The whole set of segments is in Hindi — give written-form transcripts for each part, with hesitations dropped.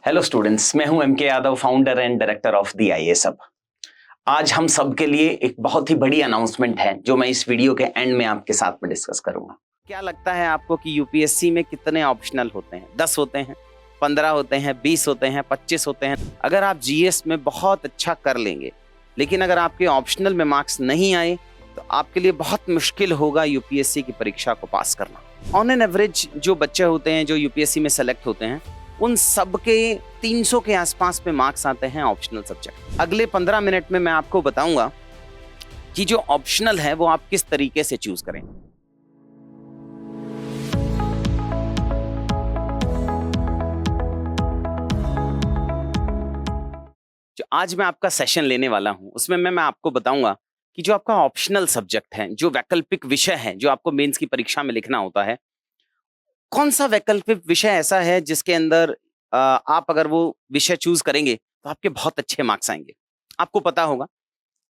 हेलो स्टूडेंट्स, मैं हूं M K Yadav, founder and director of the IAS hub. आज हम सब के लिए एक बहुत ही बड़ी अनाउंसमेंट है जो मैं इस वीडियो के एंड में आपके साथ में डिस्कस करूंगा। क्या लगता है आपको कि यूपीएससी में कितने ऑप्शनल होते हैं? 10 होते हैं, 15 होते हैं, 20 होते हैं, 25 होते हैं? अगर आप जीएस में बहुत अच्छा कर लेंगे, लेकिन अगर आपके ऑप्शनल में मार्क्स नहीं आए तो आपके लिए बहुत मुश्किल होगा यूपीएससी की परीक्षा को पास करना। ऑन एन एवरेज जो बच्चे होते हैं जो यूपीएससी में सेलेक्ट होते हैं, उन सब के 300 के आसपास में मार्क्स आते हैं ऑप्शनल सब्जेक्ट। अगले 15 मिनट में मैं आपको बताऊंगा कि जो ऑप्शनल है वो आप किस तरीके से चूज करें। जो आज मैं आपका सेशन लेने वाला हूं उसमें मैं आपको बताऊंगा कि जो आपका ऑप्शनल सब्जेक्ट है, जो वैकल्पिक विषय है, जो आपको मेंस की परीक्षा में लिखना होता है, कौन सा वैकल्पिक विषय ऐसा है जिसके अंदर आप अगर वो विषय चूज करेंगे तो आपके बहुत अच्छे मार्क्स आएंगे। आपको पता होगा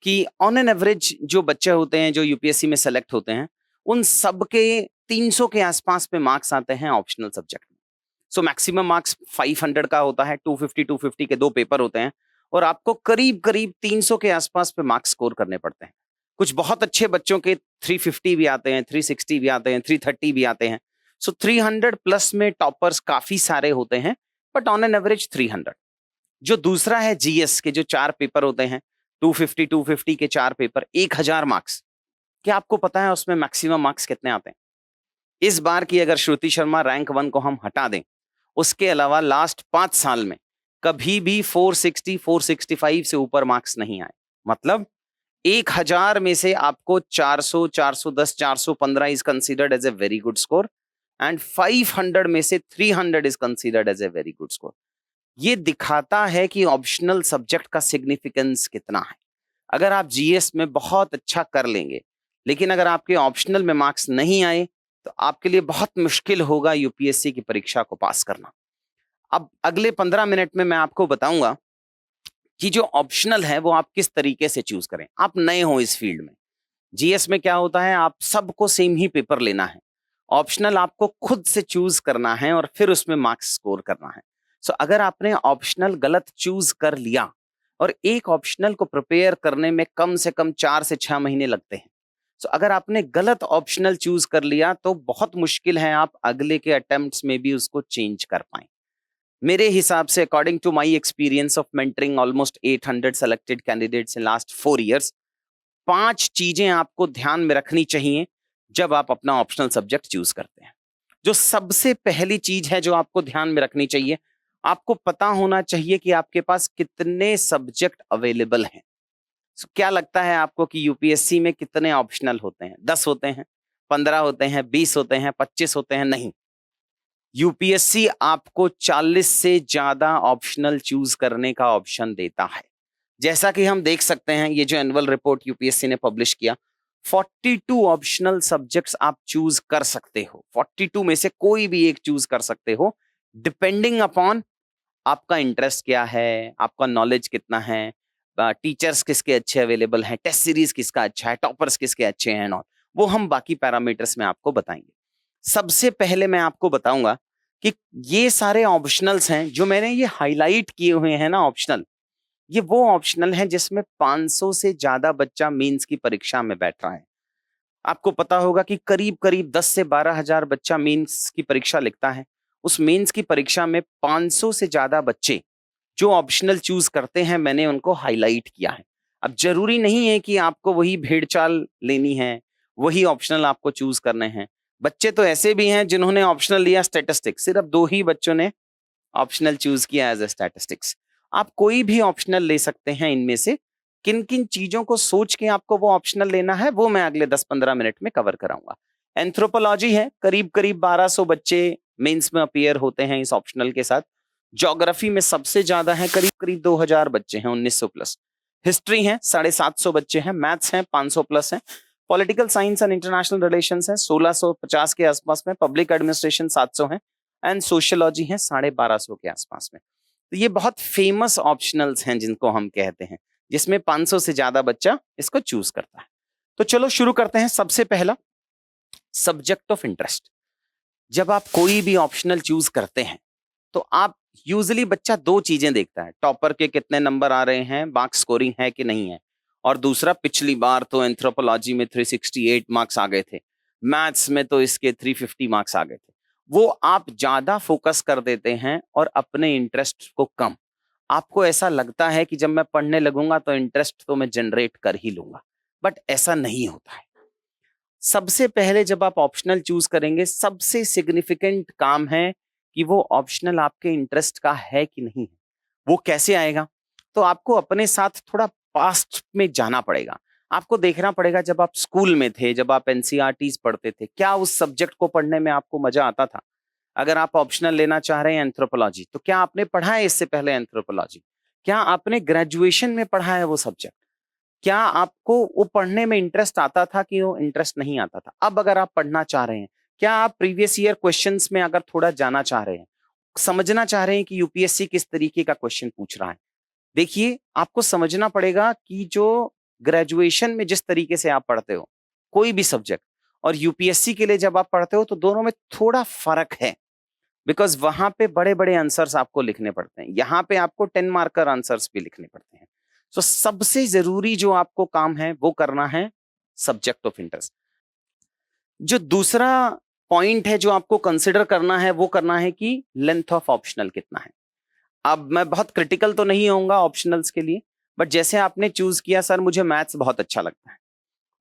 कि ऑन एन एवरेज जो बच्चे होते हैं जो यूपीएससी में सेलेक्ट होते हैं, उन सब के 300 के आसपास में मार्क्स आते हैं ऑप्शनल सब्जेक्ट में। सो मैक्सिमम मार्क्स 500 का होता है, 250 के 2 पेपर होते हैं और आपको करीब करीब 300 के आसपास पे मार्क्स स्कोर करने पड़ते हैं। कुछ बहुत अच्छे बच्चों के 350 भी आते हैं, 360 भी आते हैं, 330 भी आते हैं। सो 300 प्लस में टॉपर्स काफी सारे होते हैं, बट ऑन एन एवरेज 300। जो दूसरा है जीएस के जो 4 पेपर होते हैं, 250 के 4 पेपर, 1000 मार्क्स। क्या आपको पता है उसमें मैक्सिमम मार्क्स कितने आते हैं? इस बार की अगर श्रुति शर्मा रैंक 1 को हम हटा दें, उसके अलावा लास्ट 5 साल में कभी भी 460, 465 से ऊपर मार्क्स नहीं आए। मतलब 1000 में से आपको 400, 410, 415 is considered as a very good score and 500 में से 300 is considered as a very good score. ये दिखाता है कि ऑप्शनल सब्जेक्ट का सिग्निफिकेंस कितना है। अगर आप जीएस में बहुत अच्छा कर लेंगे, लेकिन अगर आपके ऑप्शनल में मार्क्स नहीं आए तो आपके लिए बहुत मुश्किल होगा यूपीएससी की परीक्षा को पास करना। अब अगले 15 मिनट में मैं आपको बताऊंगा कि जो ऑप्शनल है वो आप किस तरीके से चूज करें। आप नए हो इस फील्ड में। जीएस में क्या होता है, आप सबको सेम ही पेपर लेना है। ऑप्शनल आपको खुद से चूज करना है और फिर उसमें मार्क्स स्कोर करना है। सो अगर आपने ऑप्शनल गलत चूज कर लिया, और एक ऑप्शनल को प्रिपेयर करने में कम से कम 4 से 6 महीने लगते हैं। सो अगर आपने गलत ऑप्शनल चूज कर लिया तो बहुत मुश्किल है आप अगले के अटेम्प्ट्स में भी उसको चेंज कर पाएं। मेरे हिसाब से, according to my experience of mentoring almost 800 selected candidates in last 4 years, 5 चीजें आपको ध्यान में रखनी चाहिए जब आप अपना ऑप्शनल सब्जेक्ट चूज करते हैं। जो सबसे पहली चीज है जो आपको ध्यान में रखनी चाहिए, आपको पता होना चाहिए कि आपके पास कितने सब्जेक्ट अवेलेबल हैं। क्या लगता है आपको कि यूपीएससी में कितने ऑप्शनल होते हैं? 10 होते हैं, 15 होते हैं, 20 होते हैं, 25 होते हैं? नहीं, यूपीएससी आपको 40 से ज्यादा ऑप्शनल चूज करने का ऑप्शन देता है। जैसा कि हम देख सकते हैं, ये जो एनुअल रिपोर्ट यूपीएससी ने पब्लिश किया, 42 ऑप्शनल सब्जेक्ट्स आप चूज कर सकते हो। 42 में से कोई भी एक चूज कर सकते हो, डिपेंडिंग अपॉन आपका इंटरेस्ट क्या है, आपका नॉलेज कितना है, टीचर्स किसके अच्छे अवेलेबल हैं, टेस्ट सीरीज किसका अच्छा है, टॉपर्स किसके अच्छे हैं, और वो हम बाकी पैरामीटर्स में आपको बताएंगे। सबसे पहले मैं आपको बताऊंगा कि ये सारे ऑप्शनल्स हैं जो मैंने ये हाईलाइट किए हुए हैं ना ऑप्शनल, ये वो ऑप्शनल है जिसमें 500 से ज्यादा बच्चा मेंस की परीक्षा में बैठ रहा है। आपको पता होगा कि करीब करीब 10 से 12 हजार बच्चा मेंस की परीक्षा लिखता है। उस मेंस की परीक्षा में 500 से ज्यादा बच्चे जो ऑप्शनल चूज करते हैं, मैंने उनको हाईलाइट किया है। अब जरूरी नहीं है कि आपको वही भेड़ चाल लेनी है, वही ऑप्शनल आपको चूज करने हैं। बच्चे तो ऐसे भी हैं जिन्होंने ऑप्शनल लिया स्टैटिस्टिक्स, सिर्फ 2 ही बच्चों ने ऑप्शनल चूज किया एज ए स्टैटिस्टिक्स। आप कोई भी ऑप्शनल ले सकते हैं। इनमें से किन किन चीजों को सोच के आपको वो ऑप्शनल लेना है वो मैं अगले 10-15 मिनट में कवर कराऊंगा। एंथ्रोपोलॉजी है, करीब करीब 1200 बच्चे मेंस में अपीयर होते हैं इस ऑप्शनल के साथ। ज्योग्राफी में सबसे ज्यादा है, करीब करीब 2000 बच्चे हैं, 1900 प्लस। हिस्ट्री है 750 बच्चे हैं, मैथ्स हैं 500 प्लस हैं, political science and international relations हैं 1650 के आसपास में, पब्लिक एडमिनिस्ट्रेशन 700 है एंड सोशियोलॉजी है 1250 के आसपास में। तो ये बहुत फेमस ऑप्शनल्स हैं जिनको हम कहते हैं, जिसमें 500 से ज्यादा बच्चा इसको चूज करता है। तो चलो शुरू करते हैं। सबसे पहला, सब्जेक्ट ऑफ इंटरेस्ट। जब आप कोई भी ऑप्शनल चूज करते हैं तो आप यूजुअली बच्चा दो चीजें देखता है, टॉपर के कितने नंबर आ रहे हैं, मार्क्स स्कोरिंग है कि नहीं है, और दूसरा पिछली बार तो एंथ्रोपोलॉजी में 368 मार्क्स आ गए थे, मैथ्स में तो इसके 350 मार्क्स आ गए थे। वो आप ज्यादा फोकस कर देते हैं और अपने इंटरेस्ट को कम। आपको ऐसा लगता है कि जब मैं पढ़ने लगूंगा तो इंटरेस्ट तो मैं जनरेट कर ही लूंगा, बट ऐसा नहीं होता है। सबसे पहले जब आप ऑप्शनल चूज करेंगे, सबसे सिग्निफिकेंट काम है कि वो ऑप्शनल आपके इंटरेस्ट का है कि नहीं है। वो कैसे आएगा? तो आपको अपने साथ थोड़ा पास्ट में जाना पड़ेगा। आपको देखना पड़ेगा जब आप स्कूल में थे, जब आप एनसीईआरटीज पढ़ते थे, क्या उस सब्जेक्ट को पढ़ने में आपको मजा आता था? अगर आप ऑप्शनल लेना चाह रहे हैं एंथ्रोपोलॉजी, तो क्या आपने पढ़ा है इससे पहले एंथ्रोपोलॉजी? क्या आपने ग्रेजुएशन में पढ़ा है वो सब्जेक्ट? क्या आपको वो पढ़ने में इंटरेस्ट आता था कि वो इंटरेस्ट नहीं आता था? अब अगर आप पढ़ना चाह रहे हैं, क्या आप प्रीवियस ईयर क्वेश्चंस में अगर थोड़ा जाना चाह रहे हैं, समझना चाह रहे हैं कि यूपीएससी किस तरीके का क्वेश्चन पूछ रहा है? देखिए, आपको समझना पड़ेगा कि जो ग्रेजुएशन में जिस तरीके से आप पढ़ते हो कोई भी सब्जेक्ट, और यूपीएससी के लिए जब आप पढ़ते हो, तो दोनों में थोड़ा फर्क है। बिकॉज वहां पे बड़े बड़े आंसर्स आपको लिखने पड़ते हैं, यहाँ पे आपको 10 मार्कर आंसर्स भी लिखने पड़ते हैं। तो सबसे जरूरी जो आपको काम है वो करना है सब्जेक्ट ऑफ इंटरेस्ट। जो दूसरा पॉइंट है जो आपको कंसिडर करना है, वो करना है कि लेंथ ऑफ ऑप्शनल कितना है। अब मैं बहुत क्रिटिकल तो नहीं होऊंगा ऑप्शनल्स के लिए, बट जैसे आपने चूज किया सर मुझे मैथ्स बहुत अच्छा लगता है,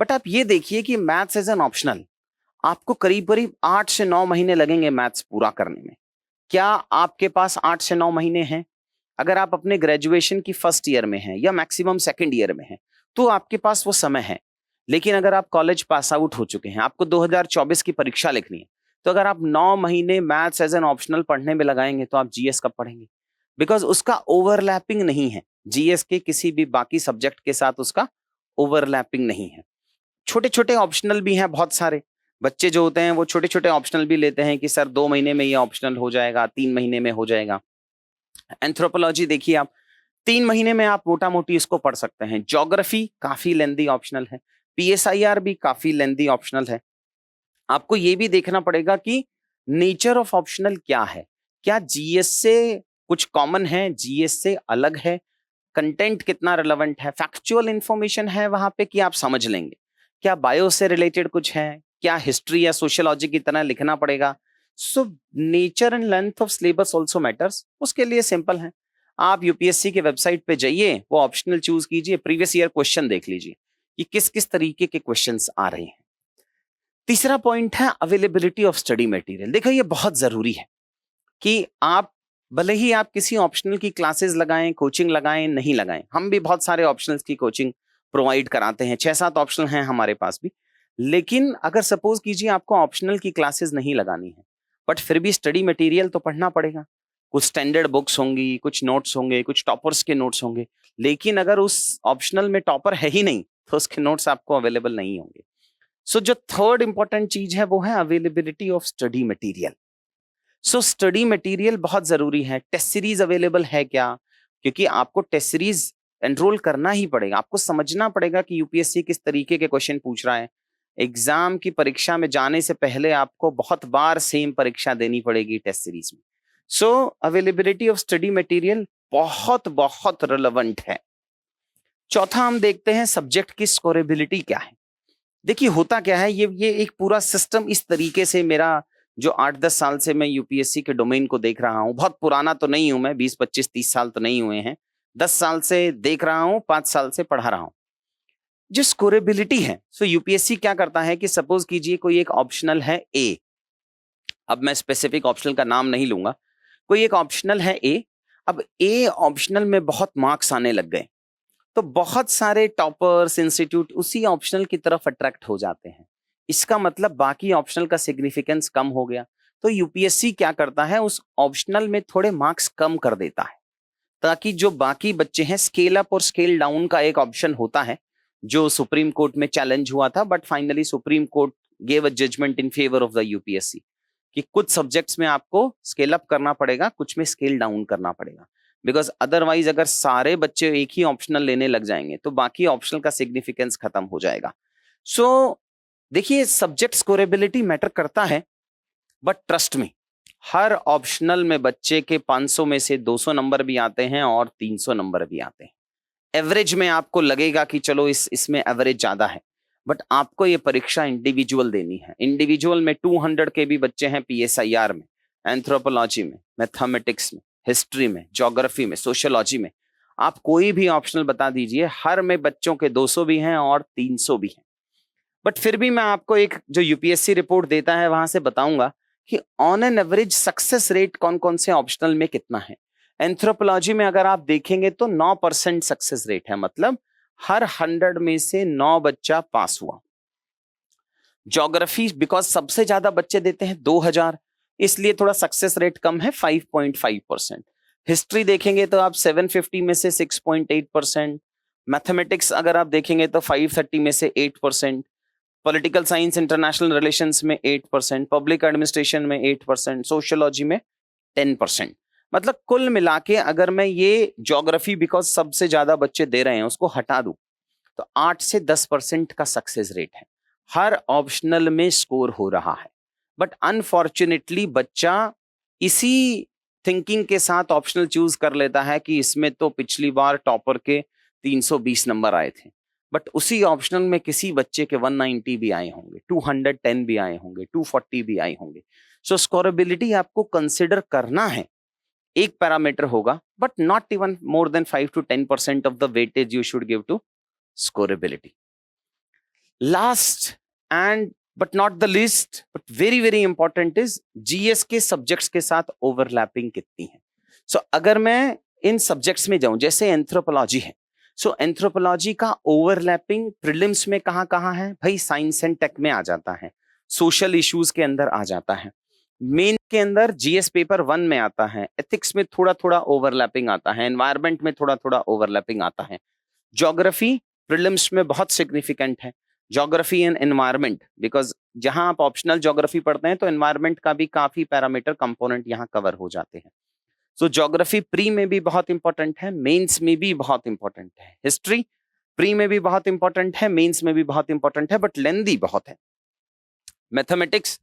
बट आप ये देखिए कि मैथ्स एज एन ऑप्शनल आपको करीब करीब 8 से 9 महीने लगेंगे मैथ्स पूरा करने में। क्या आपके पास 8 से 9 महीने हैं? अगर आप अपने ग्रेजुएशन की फर्स्ट ईयर में हैं या मैक्सिमम सेकंड ईयर में हैं, तो आपके पास वो समय है। लेकिन अगर आप कॉलेज पास आउट हो चुके हैं, आपको 2024 की परीक्षा लिखनी है, तो अगर आप 9 महीने मैथ्स एज एन ऑप्शनल पढ़ने में लगाएंगे, तो आप जीएस कब पढ़ेंगे? बिकॉज उसका ओवरलैपिंग नहीं है, जीएस के किसी भी बाकी सब्जेक्ट के साथ उसका ओवरलैपिंग नहीं है। छोटे छोटे ऑप्शनल भी हैं बहुत सारे। बच्चे जो होते हैं वो छोटे छोटे ऑप्शनल भी लेते हैं कि सर 2 महीने में ये ऑप्शनल हो जाएगा, 3 महीने में हो जाएगा। एंथ्रोपोलॉजी देखिए आप 3 महीने में आप मोटा मोटी इसको पढ़ सकते हैं। ज्योग्राफी काफी लेंदी ऑप्शनल है, पीएसआईआर भी काफी लेंदी ऑप्शनल है। आपको ये भी देखना पड़ेगा कि नेचर ऑफ ऑप्शनल क्या है। क्या जीएस से कुछ कॉमन है, जीएस से अलग है, कंटेंट कितना रिलेवेंट है, फैक्चुअल इंफॉर्मेशन है वहां पे कि आप समझ लेंगे, क्या बायो से रिलेटेड कुछ है, क्या हिस्ट्री या सोशियोलॉजी की तरह लिखना पड़ेगा। So nature and length of syllabus also matters. उसके लिए सिंपल है, आप यूपीएससी के वेबसाइट पे जाइए, वो ऑप्शनल चूज कीजिए, प्रीवियस ईयर क्वेश्चन देख लीजिए कि किस किस तरीके के क्वेश्चंस आ रहे हैं। तीसरा पॉइंट है अवेलेबिलिटी ऑफ स्टडी मटेरियल। देखो ये बहुत जरूरी है कि आप भले ही आप किसी ऑप्शनल की क्लासेस लगाएं, कोचिंग लगाएं, नहीं लगाएं, हम भी बहुत सारे ऑप्शनल्स की कोचिंग प्रोवाइड कराते हैं, 6-7 ऑप्शनल हैं हमारे पास भी। लेकिन अगर सपोज कीजिए आपको ऑप्शनल की क्लासेस नहीं लगानी है, बट फिर भी स्टडी मटेरियल तो पढ़ना पड़ेगा। कुछ स्टैंडर्ड बुक्स होंगी, कुछ नोट्स होंगे, कुछ टॉपर्स के नोट्स होंगे। लेकिन अगर उस ऑप्शनल में टॉपर है ही नहीं, तो उसके नोट्स आपको अवेलेबल नहीं होंगे। सो जो थर्ड इंपॉर्टेंट चीज है वो है availability of study material. So study material बहुत जरूरी है। टेस्ट सीरीज अवेलेबल है क्या? क्योंकि आपको टेस्ट सीरीज एनरोल करना ही पड़ेगा। आपको समझना पड़ेगा कि यूपीएससी किस तरीके के क्वेश्चन पूछ रहा है। एग्जाम की परीक्षा में जाने से पहले आपको बहुत बार सेम परीक्षा देनी पड़ेगी टेस्ट सीरीज में। सो अवेलेबिलिटी ऑफ स्टडी मटेरियल बहुत बहुत रिलेवेंट है। चौथा हम देखते हैं सब्जेक्ट की स्कोरेबिलिटी क्या है। देखिए होता क्या है, ये एक पूरा सिस्टम इस तरीके से, मेरा जो 8-10 साल से मैं यूपीएससी के डोमेन को देख रहा हूं, बहुत पुराना तो नहीं हूं मैं, 20-25-30 साल तो नहीं हुए हैं, 10 साल से देख रहा हूं, 5 साल से पढ़ा रहा हूं। जो स्कोरेबिलिटी है, सो यूपीएससी क्या करता है कि सपोज कीजिए कोई एक ऑप्शनल है ए, अब मैं स्पेसिफिक ऑप्शनल का नाम नहीं लूंगा, कोई एक ऑप्शनल है ए। अब ए ऑप्शनल में बहुत मार्क्स आने लग गए, तो बहुत सारे टॉपर्स इंस्टीट्यूट उसी ऑप्शनल की तरफ अट्रैक्ट हो जाते हैं। इसका मतलब बाकी ऑप्शनल का सिग्निफिकेंस कम हो गया। तो यूपीएससी क्या करता है, उस ऑप्शनल में थोड़े मार्क्स कम कर देता है, ताकि जो बाकी बच्चे हैं, स्केल अप और स्केल डाउन का एक ऑप्शन होता है जो सुप्रीम कोर्ट में चैलेंज हुआ था, but finally supreme court gave a judgement in favour of the UPSC कि कुछ सब्जेक्ट्स में आपको स्केल अप करना पड़ेगा, कुछ में स्केल डाउन करना पड़ेगा। बिकॉज अदरवाइज अगर सारे बच्चे एक ही ऑप्शनल लेने लग जाएंगे तो बाकी ऑप्शनल का सिग्निफिकेंस खत्म हो जाएगा। सो देखिए सब्जेक्ट स्कोरेबिलिटी मैटर करता है, but trust me her optional में बच्चे के 500 में से 200 नंबर भी आते हैं और 300 नंबर भी आते हैं। एवरेज में आपको लगेगा कि चलो इसमें एवरेज ज्यादा है, बट आपको ये परीक्षा इंडिविजुअल देनी है। इंडिविजुअल में 200 के भी बच्चे हैं PSIR में, एंथ्रोपोलॉजी में, मैथमेटिक्स में, हिस्ट्री में, ज्योग्राफी में, सोशियोलॉजी में। आप कोई भी ऑप्शनल बता दीजिए, हर में बच्चों के 200 भी हैं और 300 भी हैं। बट फिर भी मैं आपको एक जो UPSC रिपोर्ट देता है वहां से बताऊंगा कि on an average success rate कौन कौन से ऑप्शनल में कितना है। एंथ्रोपोलॉजी में अगर आप देखेंगे तो 9% सक्सेस रेट है, मतलब हर 100 में से 9 बच्चा पास हुआ। ज्योग्राफी बिकॉज सबसे ज्यादा बच्चे देते हैं 2000, इसलिए थोड़ा सक्सेस रेट कम है, 5.5%। हिस्ट्री देखेंगे तो आप 750 में से 6.8%। मैथमेटिक्स अगर आप देखेंगे तो 530 में से 8%। पॉलिटिकल साइंस इंटरनेशनल रिलेशंस में 8%, पब्लिक एडमिनिस्ट्रेशन में 8%, सोशियोलॉजी में 10%। मतलब कुल मिला के अगर मैं ये ज्योग्राफी बिकॉज सबसे ज्यादा बच्चे दे रहे हैं उसको हटा दूं तो 8 से 10% का सक्सेस रेट है। हर ऑप्शनल में स्कोर हो रहा है, बट अनफॉर्चुनेटली बच्चा इसी थिंकिंग के साथ ऑप्शनल चूज कर लेता है कि इसमें तो पिछली बार टॉपर के 320 नंबर आए थे, बट उसी ऑप्शनल में किसी बच्चे के 190 भी आए होंगे, 210 भी आए होंगे, 240 भी आए होंगे। सो स्कोरेबिलिटी आपको कंसिडर करना है, एक पैरामीटर होगा, but not even more than 5 to 10% of the weightage you should give to scorability. Last and but not the least but very very important is GS के सब्जेक्ट्स के साथ ओवरलैपिंग कितनी है। सो अगर मैं इन सब्जेक्ट्स में जाऊं, जैसे एंथ्रोपोलॉजी है, सो एंथ्रोपोलॉजी का ओवरलैपिंग प्रीलिम्स में कहां है भाई, साइंस एंड टेक में आ जाता है, सोशल इश्यूज के अंदर आ जाता है, मेन के अंदर GS पेपर 1 में आता है, एथिक्स में थोड़ा थोड़ा ओवरलैपिंग आता है, एनवायरमेंट में थोड़ा थोड़ा ओवरलैपिंग आता है, ज्योग्राफी प्रीलिम्स में बहुत सिग्निफिकेंट है, ज्योग्राफी एंड एनवायरमेंट, बिकॉज जहां आप ऑप्शनल ज्योग्राफी पढ़ते हैं तो एनवायरमेंट का भी काफी पैरामीटर कंपोनेंट यहां कवर हो जाते हैं। सो ज्योग्राफी प्री में भी बहुत इंपॉर्टेंट है, मेंस में भी बहुत इंपॉर्टेंट है, हिस्ट्री प्री में भी बहुत इंपॉर्टेंट है, मेंस में भी बहुत इंपॉर्टेंट है, बट लेंदी बहुत है। मैथमेटिक्स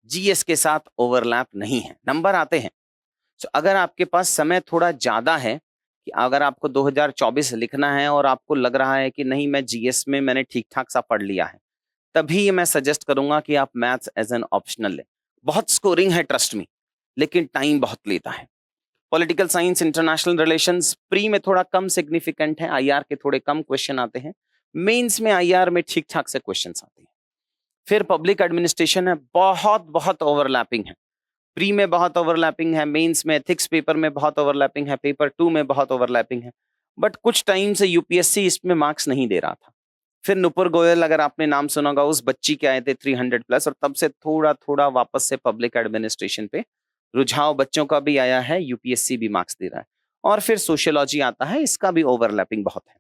GS के साथ ओवरलैप नहीं है, नंबर आते हैं। सो अगर आपके पास समय थोड़ा ज्यादा है कि अगर आपको 2024 लिखना है और आपको लग रहा है कि नहीं मैं GS में मैंने ठीक ठाक सा पढ़ लिया है, तभी मैं सजेस्ट करूंगा कि आप मैथ्स एज एन ऑप्शनल लें। बहुत स्कोरिंग है ट्रस्ट मी, लेकिन टाइम बहुत लेता है। Political science international relations pre में थोड़ा कम सिग्निफिकेंट है, IR के थोड़े कम क्वेश्चन आते हैं, मेंस में IR में ठीक ठाक से क्वेश्चन आते हैं। फिर पब्लिक एडमिनिस्ट्रेशन है, बहुत बहुत ओवरलैपिंग है, प्री में बहुत ओवरलैपिंग है, मेंस में, एथिक्स पेपर में बहुत ओवरलैपिंग है, पेपर 2 में बहुत ओवरलैपिंग है, बट कुछ टाइम से UPSC इसमें मार्क्स नहीं दे रहा था। फिर नुपुर गोयल अगर आपने नाम सुना होगा, उस बच्ची के आए थे 300+ और तब से थोड़ा थोड़ा वापस से पब्लिक एडमिनिस्ट्रेशन पे रुझाव बच्चों का भी आया है, UPSC भी मार्क्स दे रहा है। और फिर सोशियोलॉजी आता है, इसका भी ओवरलैपिंग बहुत है।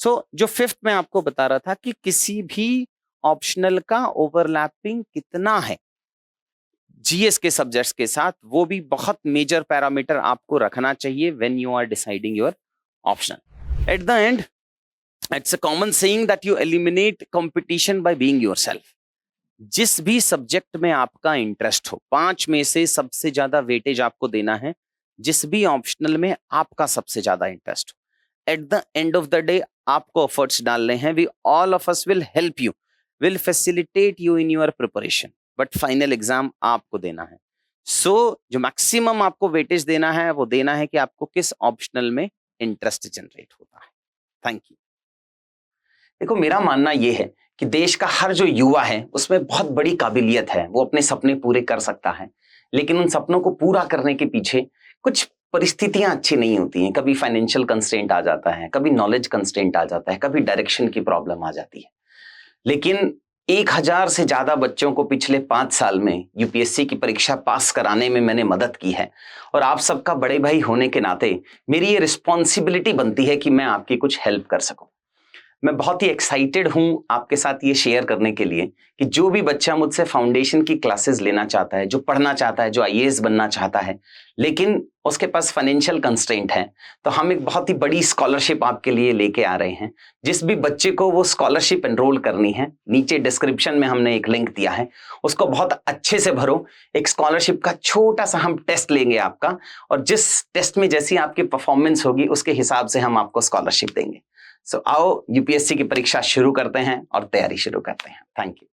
सो जो 5th में आपको बता रहा था कि किसी भी ऑप्शनल का ओवरलैपिंग कितना है GS के सब्जेक्ट्स के साथ, वो भी बहुत मेजर पैरामीटर आपको रखना चाहिए when you are deciding your optional. At the end it's a common saying that you eliminate competition by being yourself. जिस भी सब्जेक्ट में आपका इंटरेस्ट हो, 5 में से सबसे ज्यादा वेटेज आपको देना है जिस भी ऑप्शनल में आपका सबसे ज्यादा इंटरेस्ट हो। At the end of the day आपको एफर्ट्स डालने हैं, we all of us will help you, will facilitate you in your preparation, but final exam आपको देना है। सो जो मैक्सिमम आपको वेटेज देना है वो देना है कि आपको किस ऑप्शनल में इंटरेस्ट जनरेट होता है। Thank you. देखो, मेरा मानना यह है कि देश का हर जो युवा है उसमें बहुत बड़ी काबिलियत है, वो अपने सपने पूरे कर सकता है, लेकिन उन सपनों को पूरा करने के पीछे कुछ परिस्थितियां अच्छी नहीं होती हैं। कभी फाइनेंशियल कंस्ट्रेंट आ जाता है, कभी नॉलेज कंस्ट्रेंट आ जाता है, कभी डायरेक्शन की प्रॉब्लम आ जाती है। लेकिन 1000 से ज्यादा बच्चों को पिछले 5 साल में UPSC की परीक्षा पास कराने में मैंने मदद की है, और आप सबका बड़े भाई होने के नाते मेरी ये रिस्पॉन्सिबिलिटी बनती है कि मैं आपकी कुछ हेल्प कर सकूं। मैं बहुत ही एक्साइटेड हूं आपके साथ ये शेयर करने के लिए कि जो भी बच्चा मुझसे फाउंडेशन की क्लासेस लेना चाहता है, जो पढ़ना चाहता है, जो IAS बनना चाहता है, लेकिन उसके पास फाइनेंशियल कंस्ट्रेंट है, तो हम एक बहुत ही बड़ी स्कॉलरशिप आपके लिए लेके आ रहे हैं। जिस भी बच्चे को वो स्कॉलरशिप एनरोल करनी है, नीचे डिस्क्रिप्शन में हमने एक लिंक दिया है, उसको बहुत अच्छे से भरो। एक स्कॉलरशिप का छोटा सा हम टेस्ट लेंगे आपका, और जिस टेस्ट में जैसी आपकी परफॉर्मेंस होगी उसके हिसाब से हम आपको स्कॉलरशिप देंगे। सो आओ यूपीएससी की परीक्षा शुरू करते हैं और तैयारी शुरू करते हैं। Thank you.